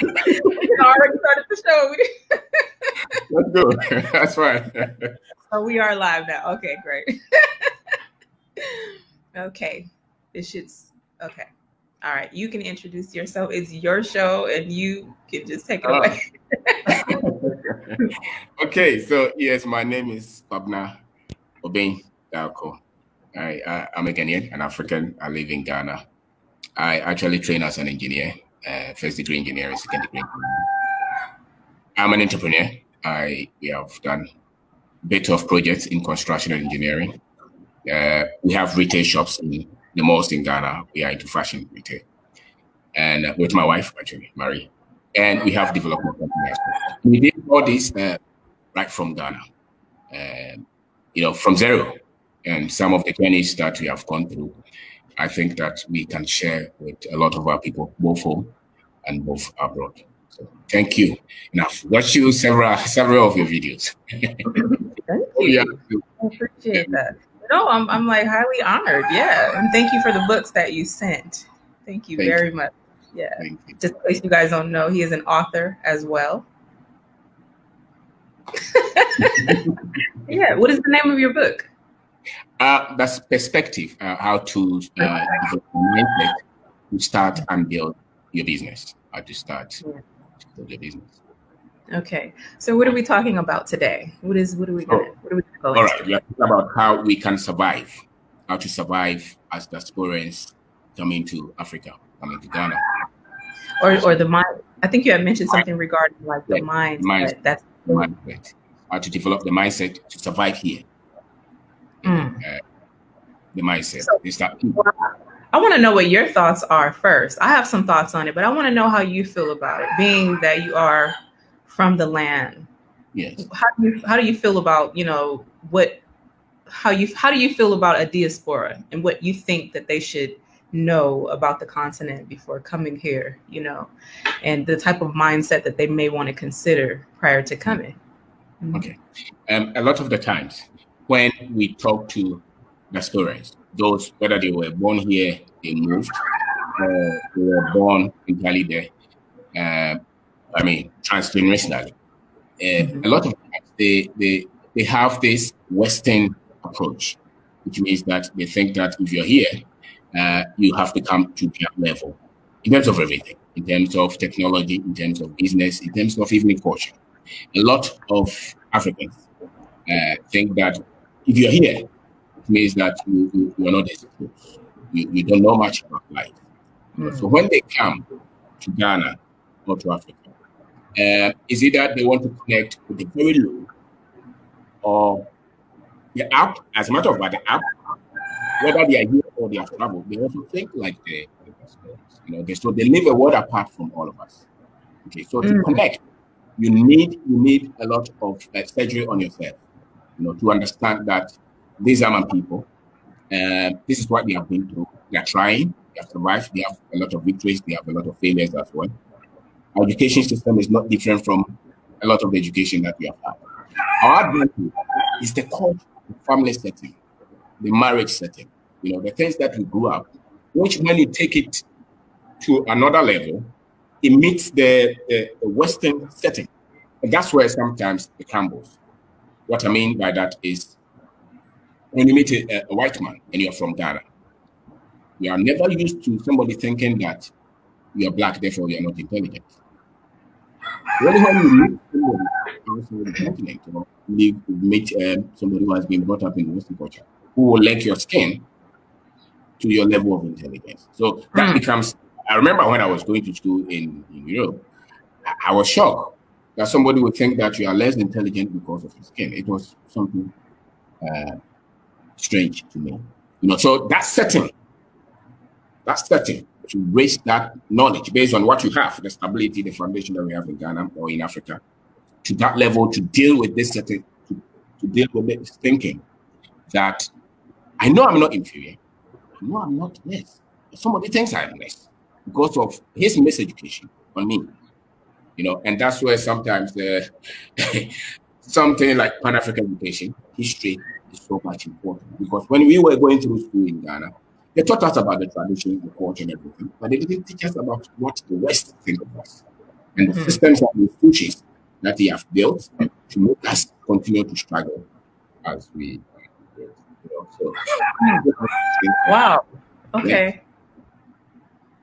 already started the show. Let's go. That's fine. Oh, we are live now. Okay, great. Okay, this shit's okay. All right, you can introduce yourself. It's your show, and you can just take it away. Okay, so yes, my name is Kwabena and Marie. I'm a Ghanaian, an African. I live in Ghana. I actually train as an engineer, first degree engineer, second degree engineer. I'm an entrepreneur. We have done a bit of projects in construction and engineering. We have retail shops in the malls in Ghana. We are into fashion retail. And with my wife, actually, Marie. And we have development companies. We did all this right from Ghana, from zero. And some of the journeys that we have gone through, I think that we can share with a lot of our people, both home and both abroad. So thank you. And I've watched you several of your videos. Thank you. I appreciate that. No, I'm like highly honored. Yeah. And thank you for the books that you sent. Thank you very much. Yeah. Just in case you guys don't know, he is an author as well. Yeah. What is the name of your book? That's Perspective, how to develop a mindset to start and build your business, how to start to build your business. Okay, so what are we talking about today? What are we going to go All right, we are talking about how we can survive, how to survive as diasporans coming to Africa, coming to Ghana. Or the mind. I think you had mentioned something regarding like the mindset. That's the mindset. How to develop the mindset to survive here. The mindset. I want to know what your thoughts are first. I have some thoughts on it, but I want to know how you feel about it, being that you are from the land. Yes. How do you feel about, how do you feel about a diaspora and what you think that they should know about the continent before coming here, and the type of mindset that they may want to consider prior to coming? Okay. A lot of the times when we talk to diasporans, those, whether they were born here, they moved, or they were born entirely there, transgenerationally, a lot of times they have this Western approach, which means that they think that if you're here, you have to come to their level in terms of everything, in terms of technology, in terms of business, in terms of even culture. A lot of Africans think that if you're here, it means that you are not exposed. You don't know much about life. So when they come to Ghana or to Africa, is it that they want to connect with the very low, or the app? As a matter of fact, the app, whether they are here or they have traveled, they also think like the so they live a world apart from all of us. Okay, so to connect, you need a lot of surgery on yourself, to understand that these are my people. This is what they have been through. They are trying, they have survived, they have a lot of victories, they have a lot of failures as well. Our education system is not different from a lot of the education that we have had. Our advantage is the culture, the family setting, the marriage setting, the things that we grew up, which when you take it to another level, it meets the Western setting. And that's where sometimes it crumbles. What I mean by that is when you meet a white man and you're from Ghana, you are never used to somebody thinking that you're black, therefore you're not intelligent. Only when you meet somebody outside the continent, you meet somebody who has been brought up in the Western culture, who will link your skin to your level of intelligence. So that becomes, I remember when I was going to school in Europe, I was shocked that somebody would think that you are less intelligent because of your skin. It was something strange to me. So that setting to raise that knowledge based on what you have, the stability, the foundation that we have in Ghana or in Africa, to that level to deal with this setting, to deal with this thinking that I know I'm not inferior, I know I'm not less. Somebody thinks I'm less because of his miseducation on me, and that's where sometimes something like Pan-African education, history is so much important, because when we were going through school in Ghana, they taught us about the tradition, the culture, and everything, but they didn't teach us about what the West think of us. and the systems and institutions that they have built to make us continue to struggle as we, so. Wow. Okay.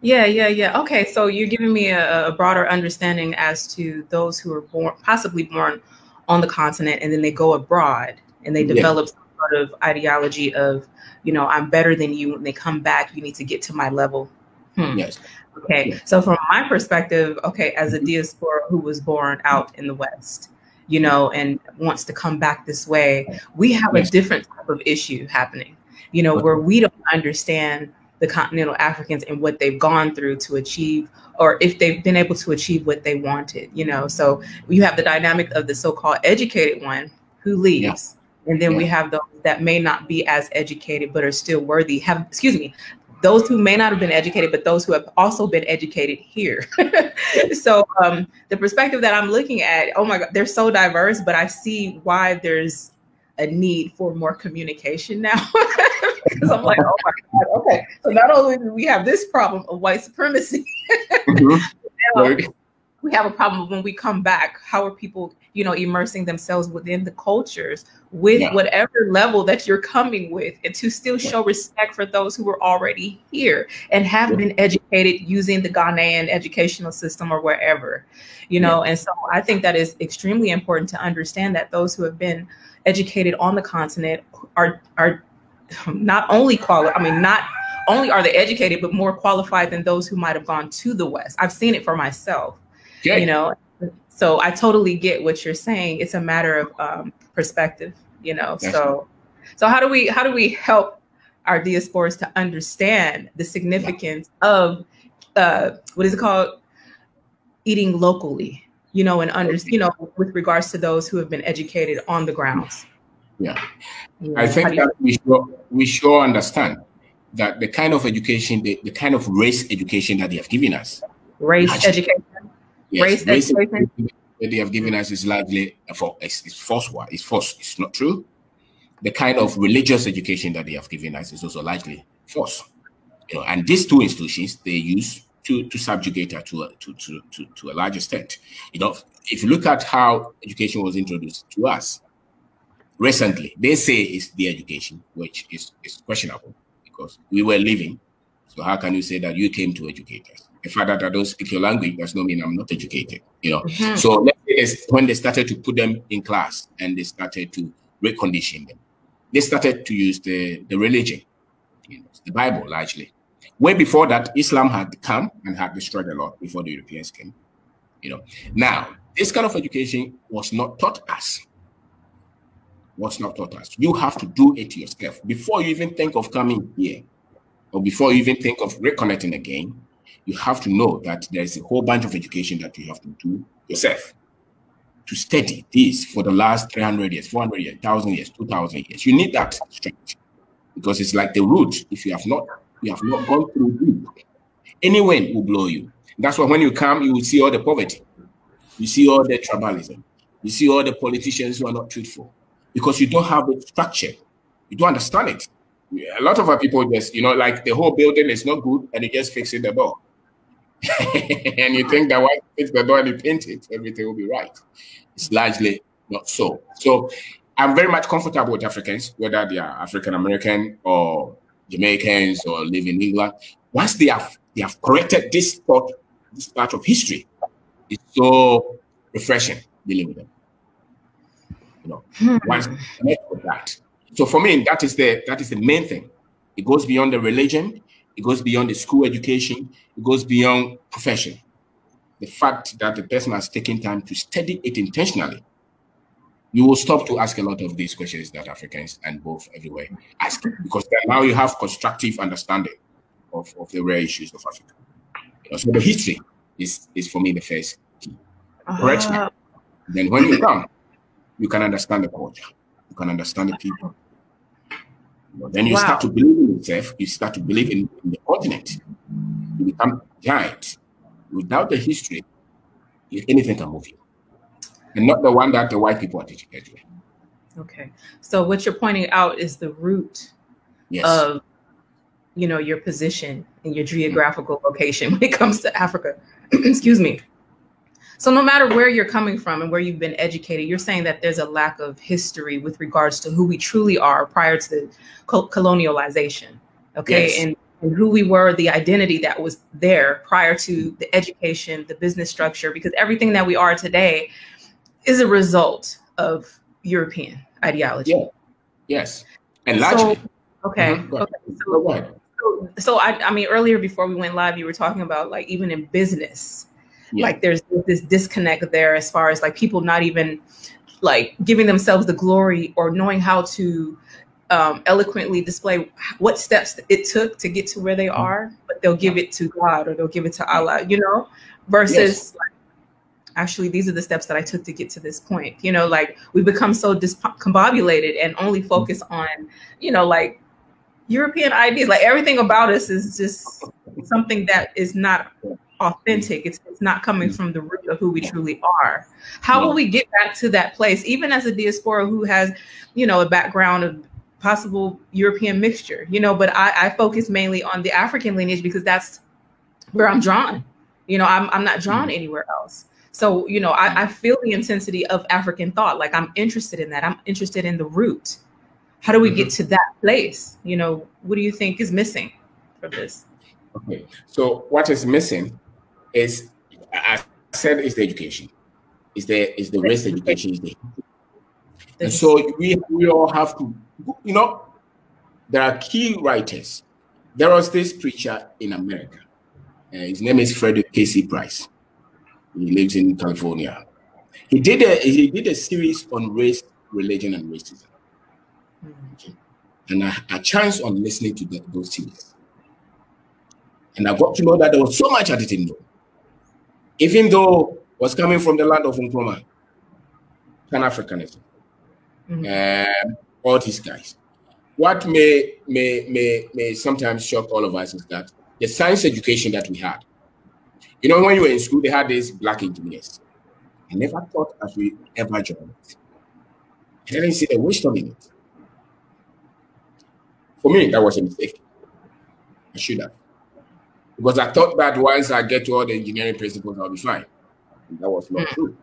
Yeah. Okay, so you're giving me a broader understanding as to those who are possibly born on the continent, and then they go abroad and they develop some sort of ideology of, I'm better than you. When they come back, you need to get to my level. Yes. Okay. So from my perspective, as a diaspora who was born out in the West, and wants to come back this way, we have a different type of issue happening, where we don't understand the continental Africans and what they've gone through to achieve, or if they've been able to achieve what they wanted, So you have the dynamic of the so-called educated one who leaves. And then we have those that may not be as educated, but are still worthy. Those who may not have been educated, but those who have also been educated here. So the perspective that I'm looking at, oh my God, they're so diverse, but I see why there's a need for more communication now. Because I'm like, oh my God, okay. So not only do we have this problem of white supremacy, we have a problem when we come back. How are people, immersing themselves within the cultures with whatever level that you're coming with, and to still show respect for those who were already here and have been educated using the Ghanaian educational system or wherever, And so I think that is extremely important to understand that those who have been educated on the continent are not only not only are they educated, but more qualified than those who might have gone to the West. I've seen it for myself. So I totally get what you're saying. It's a matter of perspective, So how do we help our diasporas to understand the significance of what is it called, eating locally, and with regards to those who have been educated on the grounds? I think that we sure understand that the kind of education, the kind of race education that they have given us. Race education that they have given us is largely it's false. It's false. It's not true. The kind of religious education that they have given us is also largely false. And these two institutions they use to subjugate her to a large extent. If you look at how education was introduced to us recently, they say it's the education, which is questionable because we were living. So how can you say that you came to educate us? The fact that I don't speak your language does not mean I'm not educated, So let's say when they started to put them in class and they started to recondition them, they started to use the religion, the Bible largely. Way before that, Islam had come and had destroyed a lot before the Europeans came, Now, this kind of education was not taught us. You have to do it yourself before you even think of coming here, or before you even think of reconnecting again. You have to know that there's a whole bunch of education that you have to do yourself to study this for the last 300 years, 400 years, 1,000 years, 2,000 years. You need that strength because it's like the root. If you have not gone through it, any wind will blow you. That's why when you come, you will see all the poverty. You see all the tribalism. You see all the politicians who are not truthful because you don't have the structure. You don't understand it. A lot of our people just, like the whole building is not good and you just fix it the door. And you think that once you fix the door and you paint it, everything will be right. It's largely not so. So I'm very much comfortable with Africans, whether they are African American or Jamaicans or live in England. Once they have corrected this part of history, it's so refreshing dealing with them. Once they connect with that. So for me, that is the main thing. It goes beyond the religion. It goes beyond the school education. It goes beyond profession. The fact that the person has taken time to study it intentionally, you will stop to ask a lot of these questions that Africans and both everywhere ask, because now you have constructive understanding of the real issues of Africa. So the history is for me the first key. Correct? Then when you come, you can understand the culture. You can understand the people. Then you start to believe in yourself. You start to believe in the continent. You become giant. Without the history, anything can move you. And not the one that the white people are teaching you. Okay. So what you're pointing out is the root of, your position and your geographical location when it comes to Africa. Excuse me. So no matter where you're coming from and where you've been educated, you're saying that there's a lack of history with regards to who we truly are prior to colonialization, okay? Yes. And who we were, the identity that was there prior to the education, the business structure, because everything that we are today is a result of European ideology. Yeah. Yes. And largely. So, okay. So I mean, earlier before we went live, you were talking about like even in business, like there's this disconnect there as far as like people not even like giving themselves the glory or knowing how to eloquently display what steps it took to get to where they are, but they'll give it to God or they'll give it to Allah, you know, versus like, actually, these are the steps that I took to get to this point. You know, like we become so discombobulated and only focus on, you know, like European ideas. Like everything about us is just something that is not authentic. It's not coming from the root of who we truly are. How will we get back to that place, even as a diaspora who has, you know, a background of possible European mixture, you know, but I focus mainly on the African lineage because that's where I'm drawn. You know, I'm not drawn anywhere else. So, you know, I feel the intensity of African thought. Like I'm interested in that. I'm interested in the root. How do we get to that place? You know, what do you think is missing from this? Okay. So what is missing is, I said, is the education. Is the race education. And so we all have to, you know, there are key writers. There was this preacher in America. His name is Frederick Casey Price. He lives in California. He did a series on race, religion, and racism. Okay. And I had a chance on listening to those series. And I got to know that there was so much I didn't know. Even though I was coming from the land of Nkrumah, Pan-Africanism, all these guys. What may sometimes shock all of us is that the science education that we had. You know, when you were in school, they had these black engineers. I never thought I should ever join it. I didn't see the wisdom in it. For me, that was a mistake. I should have. Because I thought that once I get to all the engineering principles, I'll be fine. And that was not true.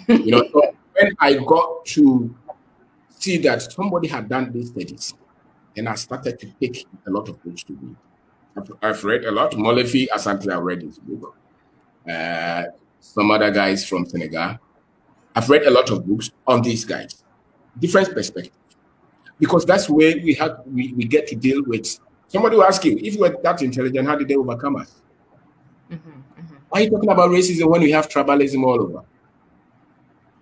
You know, so when I got to see that somebody had done these studies, and I started to pick a lot of books to read. I've read a lot. Molefi Asante, I've read his book. Some other guys from Senegal. I've read a lot of books on these guys. Different perspectives. Because that's where we get to deal with. Somebody will ask you, if you were that intelligent, how did they overcome us? Why are you talking about racism when we have tribalism all over?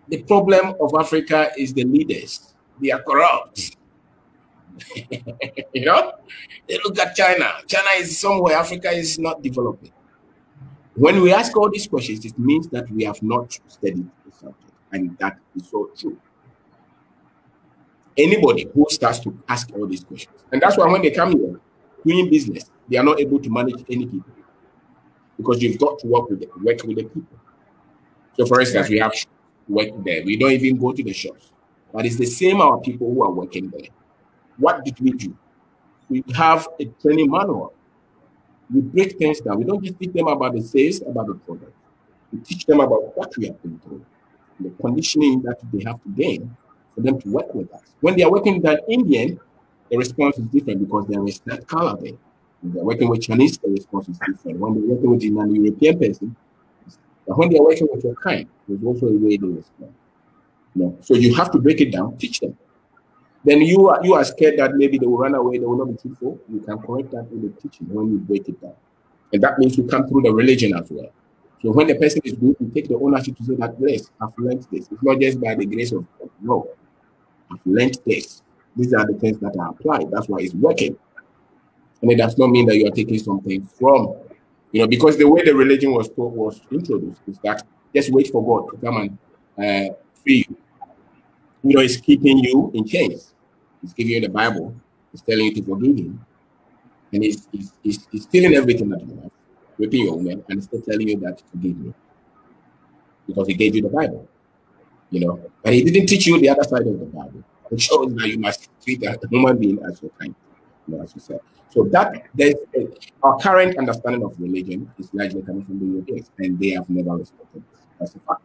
The problem of Africa is the leaders. They are corrupt. You know, they look at China. China is somewhere, Africa is not developing. When we ask all these questions, it means that we have not studied the subject, and that is so true. Anybody who starts to ask all these questions, and that's why when they come here doing business, they are not able to manage any people because you've got to work with the people. So, for instance, we have work there. We don't even go to the shops, but it's the same our people who are working there. What did we do? We have a training manual. We break things down. We don't just teach them about the sales, about the product. We teach them about what we have been through, the conditioning that they have to gain for them to work with us. When they are working with an Indian, the response is different because there is that color there. When they're working with Chinese, the response is different. When they're working with an European person, but when they're working with your kind, there's also a way they respond. You know? So you have to break it down, teach them. Then you are scared that maybe they will run away, they will not be truthful. You can correct that in the teaching when you break it down. And that means you come through the religion as well. So when the person is good, you take the ownership to say that, yes, I've learned this. It's not just by the grace of God. No, I've learned this. These are the things that are applied. That's why it's working. And it does not mean that you are taking something from, you know, because the way the religion was introduced is that just wait for God to come and free you. You know, it's keeping you in chains. He's giving you the Bible. He's telling you to forgive him. And he's stealing everything that you have, whipping your woman, and still telling you that forgive me. Because he gave you the Bible. You know, but he didn't teach you the other side of the Bible. It shows that you must treat a human being as your kind. as you said. So that our current understanding of religion is largely coming from the Europeans, and they have never respected us. That's a fact.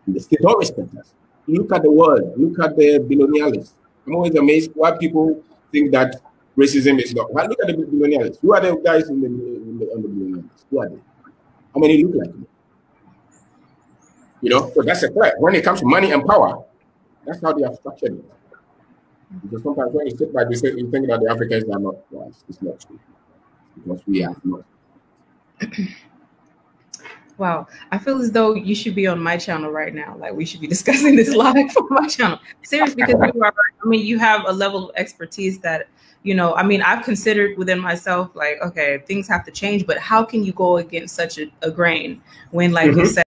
And they still don't respect us. Look at the world. Look at the billionaires. I'm always amazed why people think that racism is not. Well, look at the billionaires. Who are the guys on the billionaires? Who are they? How many look like me? So that's a threat. When it comes to money and power, that's how they have structured it. Because sometimes when you sit back, you think that the Africans are not wise. It's not true. Because we are not. Wow, I feel as though you should be on my channel right now. Like we should be discussing this live on my channel. Seriously, because you have a level of expertise that, I've considered within myself, like, okay, things have to change, but how can you go against such a grain when, like you said,